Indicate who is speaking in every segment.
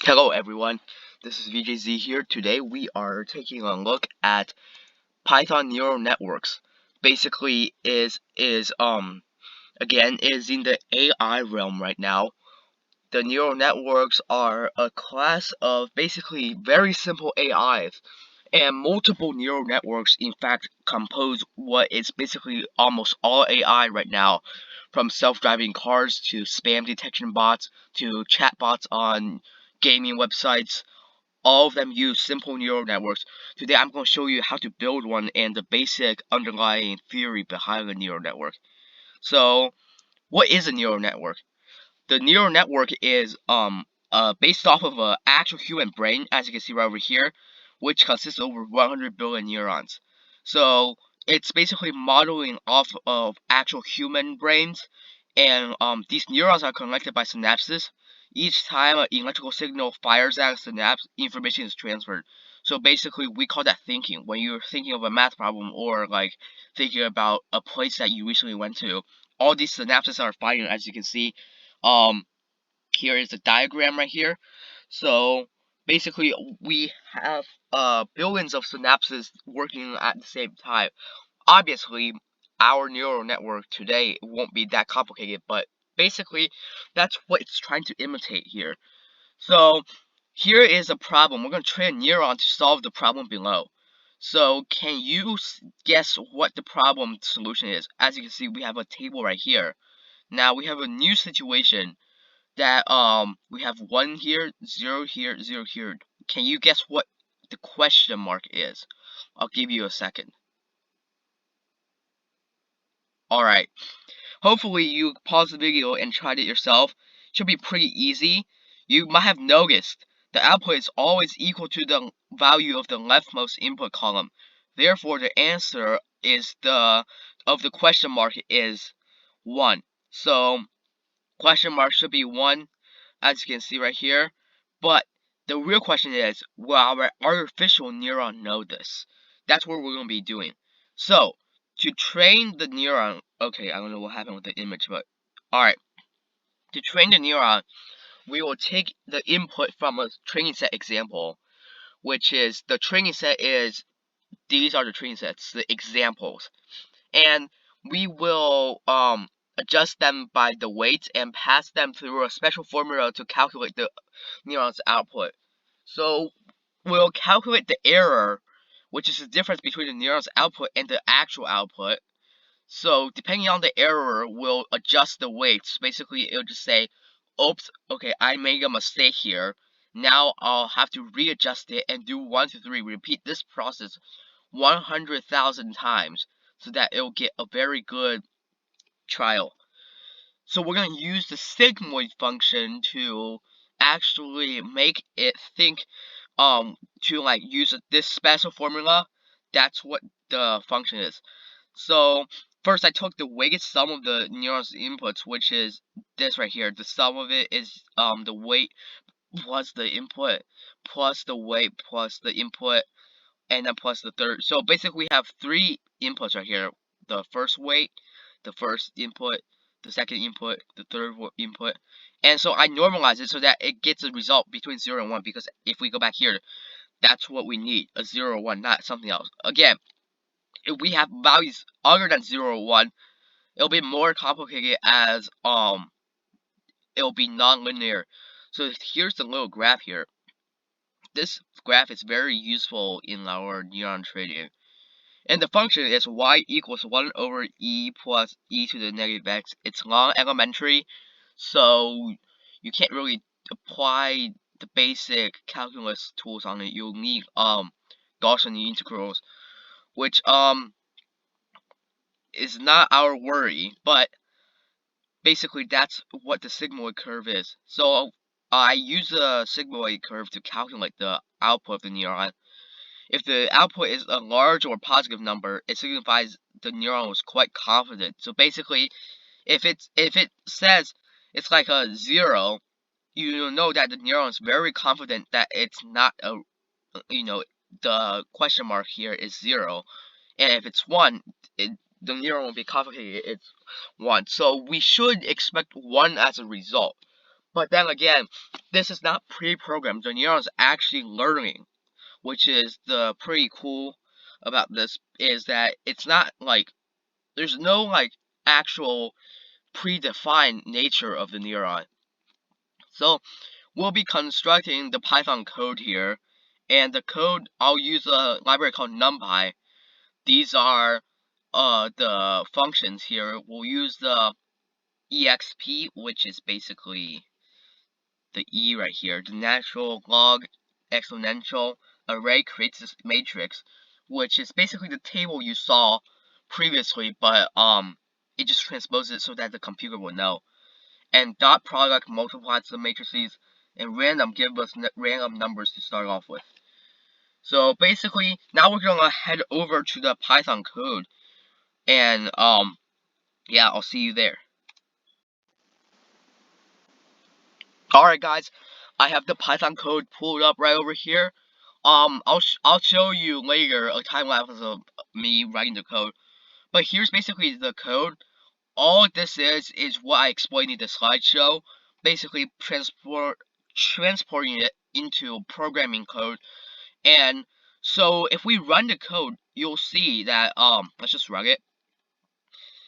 Speaker 1: Hello everyone, this is VJZ here. Today we are taking a look at Python neural networks. Basically again is in the AI realm right now. The neural networks are a class of basically very simple AIs, and multiple neural networks in fact compose what is basically almost all AI right now, from self-driving cars to spam detection bots to chatbots on gaming websites. All of them use simple neural networks. Today I'm going to show you how to build one and the basic underlying theory behind a neural network. So, what is a neural network? The neural network is based off of an actual human brain, as you can see right over here, which consists of over 100 billion neurons. So it's basically modeling off of actual human brains, and these neurons are connected by synapses. Each time an electrical signal fires at a synapse, information is transferred. So basically, we call that thinking. When you're thinking of a math problem or like thinking about a place that you recently went to, all these synapses are firing, as you can see. Um, Here is the diagram right here. So basically, we have billions of synapses working at the same time. Obviously, our neural network today won't be that complicated, but basically, that's what it's trying to imitate here. So here is a problem. We're going to train a neuron to solve the problem below. So can you guess what the problem solution is? As you can see, we have a table right here. Now we have a new situation that we have 1 here, 0 here, 0 here. Can you guess what the question mark is? I'll give you a second. Alright. Hopefully you pause the video and tried it yourself. Should be pretty easy. You might have noticed the output is always equal to the value of the leftmost input column. Therefore, the answer is of the question mark is 1. So question mark should be 1, as you can see right here. But the real question is, will our artificial neuron know this? That's what we're going to be doing. So, to train the neuron, okay, I don't know what happened with the image, but alright. To train the neuron, we will take the input from a training set example, which is, the training set is, these are the training sets, the examples. And we will adjust them by the weight and pass them through a special formula to calculate the neuron's output. So we'll calculate the error, which is the difference between the neuron's output and the actual output. So depending on the error, we'll adjust the weights. Basically, it'll just say, oops, okay, I made a mistake here. Now I'll have to readjust it and do 1 to 3. Repeat this process 100,000 times so that it'll get a very good trial. So we're going to use the sigmoid function to actually make it think to like use this special formula. That's what the function is. So first I took the weighted sum of the neuron's inputs, which is this right here. The sum of it is the weight plus the input plus the weight plus the input and then plus the third. So basically we have 3 inputs right here. The first weight, the first input, the second input, the third input. And so I normalize it so that it gets a result between 0 and 1, because if we go back here, that's what we need, a 0 or 1, not something else. Again, if we have values other than 0 or 1, it'll be more complicated, as it'll be non-linear. So here's the little graph here. This graph is very useful in our neuron training. And the function is y equals 1 over e plus e to the negative x. It's non-elementary, so you can't really apply the basic calculus tools on it. You'll need Gaussian integrals, which is not our worry, but basically that's what the sigmoid curve is. So I use the sigmoid curve to calculate the output of the neuron. If the output is a large or positive number, it signifies the neuron was quite confident. So basically, if it says it's like a 0, you know that the neuron is very confident that it's not a, the question mark here is 0. And if it's 1, the neuron will be complicated, it's 1. So we should expect 1 as a result. But then again, this is not pre-programmed. The neuron is actually learning, which is the pretty cool about this, is that it's not like there's no like actual predefined nature of the neuron. So we'll be constructing the Python code here, and the code, I'll use a library called NumPy. These are the functions here. We'll use the exp, which is basically the E right here. The natural log exponential array creates this matrix, which is basically the table you saw previously, but it just transposes it so that the computer will know. And dot product multiplies the matrices, and random gives us random numbers to start off with. So basically, now we're gonna head over to the Python code, and yeah, I'll see you there. Alright guys, I have the Python code pulled up right over here. I'll show you later a time lapse of me writing the code. But here's basically the code. All this is what I explained in the slideshow. Basically transporting it into programming code. And so if we run the code, you'll see that let's just run it.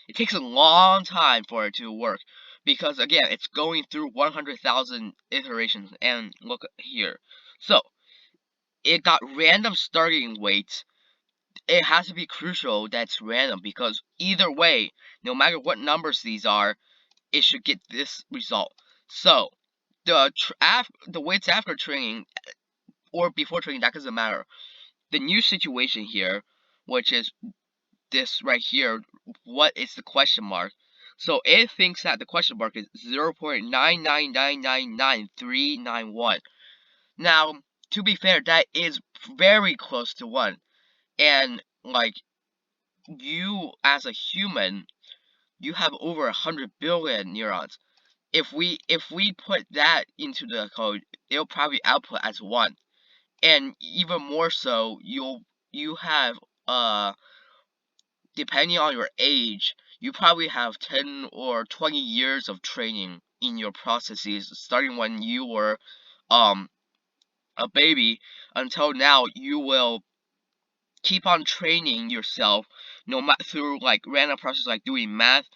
Speaker 1: It takes a long time for it to work, because again, it's going through 100,000 iterations. And look here. So it got random starting weights. It has to be crucial that's random, because either way, no matter what numbers these are, it should get this result. So the weights after training or before training, that doesn't matter. The new situation here, which is this right here, what is the question mark? So it thinks that the question mark is 0.999999391. Now, to be fair, that is very close to 1. And like, you as a human, you have over 100 billion neurons. If we put that into the code, it'll probably output as 1. And even more so, you have depending on your age, you probably have 10 or 20 years of training in your processes, starting when you were a baby until now. You will keep on training yourself, no matter through like random processes like doing math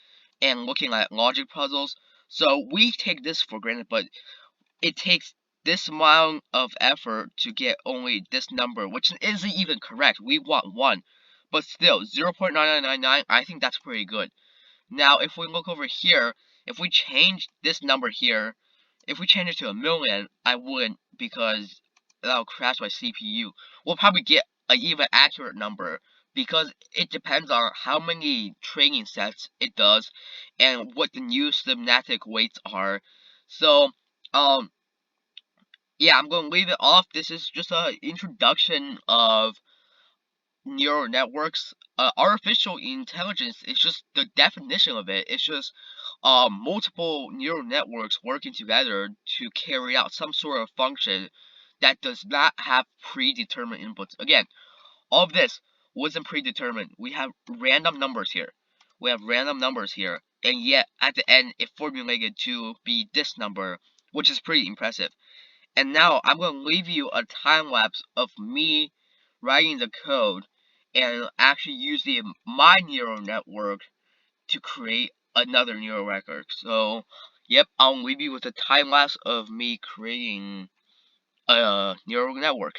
Speaker 1: and looking at logic puzzles. So we take this for granted, but it takes this amount of effort to get only this number, which isn't even correct. We want 1. But still, 0.9999, I think that's pretty good. Now, if we look over here, if we change this number here, if we change it to 1,000,000, I wouldn't, because that'll crash my CPU. We'll probably get an even accurate number, because it depends on how many training sets it does and what the new semantic weights are. So, yeah, I'm going to leave it off. This is just an introduction of neural networks. Artificial intelligence is just the definition of it. It's just multiple neural networks working together to carry out some sort of function that does not have predetermined inputs. Again, all of this wasn't predetermined. We have random numbers here. We have random numbers here. And yet, at the end, it formulated to be this number, which is pretty impressive. And now I'm going to leave you a time lapse of me writing the code and actually using my neural network to create another neural network. So, yep, I'll leave you with a time lapse of me creating a neural network.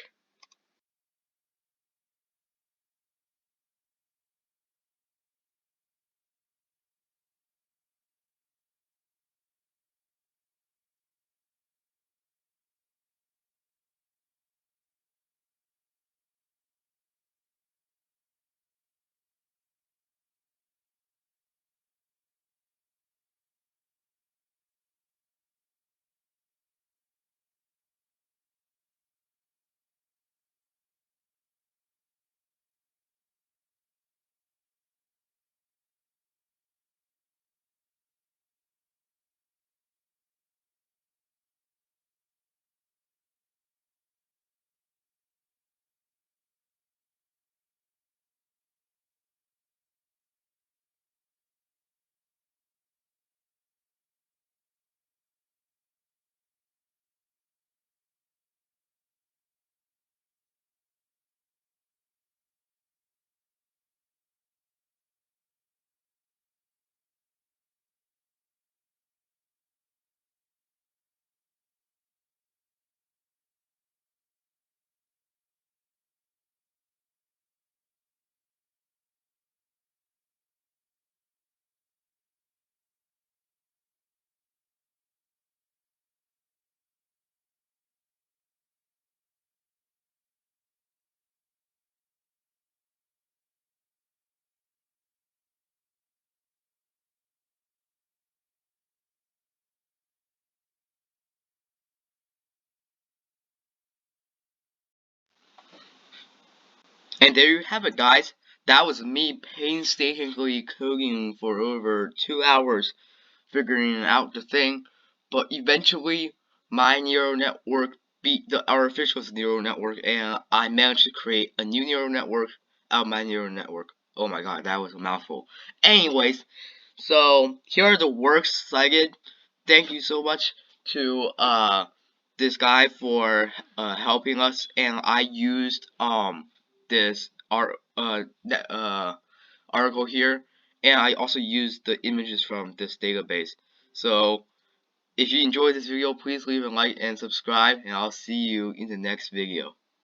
Speaker 1: And there you have it, guys. That was me painstakingly coding for over 2 hours, figuring out the thing. But eventually, my neural network beat the artificial neural network, and I managed to create a new neural network out of my neural network. Oh my god, that was a mouthful. Anyways, so here are the works cited. Thank you so much to this guy for helping us, and I used this article here, and I also used the images from this database. So if you enjoyed this video, please leave a like and subscribe, and I'll see you in the next video.